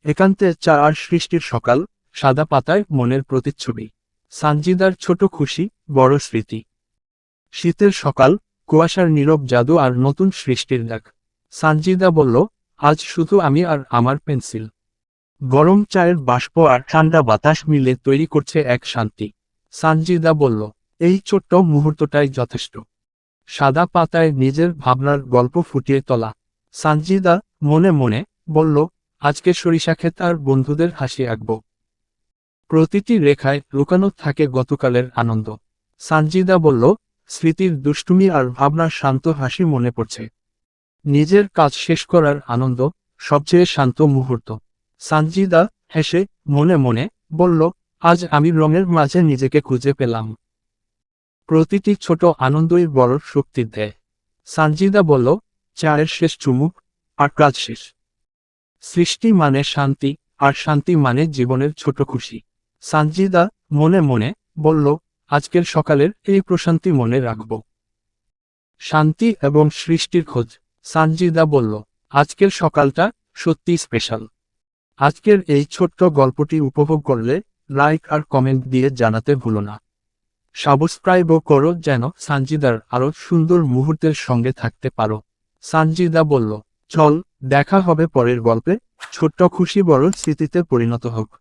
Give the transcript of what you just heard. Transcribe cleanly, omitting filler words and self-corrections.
একান্তে চা আর সৃষ্টির সকাল, সাদা পাতায় মনের প্রতিচ্ছবি। সানজিদার ছোট খুশি, বড় স্মৃতি। শীতের সকাল, কুয়াশার নীরব জাদু আর নতুন সৃষ্টির ডাক। সানজিদা বলল, আজ শুধু আমি আর আমার পেন্সিল। গরম চায়ের বাষ্প আর ঠান্ডা বাতাস মিলে তৈরি করছে এক শান্তি। সানজিদা বলল, এই ছোট্ট মুহূর্তটাই যথেষ্ট। সাদা পাতায় নিজের ভাবনার গল্প ফুটিয়ে তোলা। সানজিদা মনে মনে বলল, আজকে সরিষা ক্ষেত আর বন্ধুদের হাসি আঁকব। প্রতিটি রেখায় লুকানো থাকে গতকালের আনন্দ। সানজিদা বলল, স্মৃতির দুষ্টুমি আর ভাবনার শান্ত হাসি মনে পড়ছে। নিজের কাজ শেষ করার আনন্দ সবচেয়ে শান্ত মুহূর্ত। সানজিদা হেসে মনে মনে বলল, আজ আমি রঙের মাঝে নিজেকে খুঁজে পেলাম। প্রতিটি ছোট আনন্দই বড় শক্তি দেয়। সানজিদা বলল, চায়ের শেষ চুমুক, আর কাজ শেষ। সৃষ্টি মানে শান্তি, আর শান্তি মানে জীবনের ছোট খুশি। সানজিদা মনে মনে বলল, আজকের সকালের এই প্রশান্তি মনে রাখব। শান্তি এবং সৃষ্টির খোঁজ। সানজিদা বলল, আজকের সকালটা সত্যিই স্পেশাল। আজকের এই ছোট্ট গল্পটি উপভোগ করলে লাইক আর কমেন্ট দিয়ে জানাতে ভুলো না। সাবস্ক্রাইবও করো যেন সানজিদার আরও সুন্দর মুহূর্তের সঙ্গে থাকতে পারো। সানজিদা বলল, চল দেখা হবে পরের গল্পে। ছোট্ট খুশি বড় স্মৃতিতে পরিণত হোক।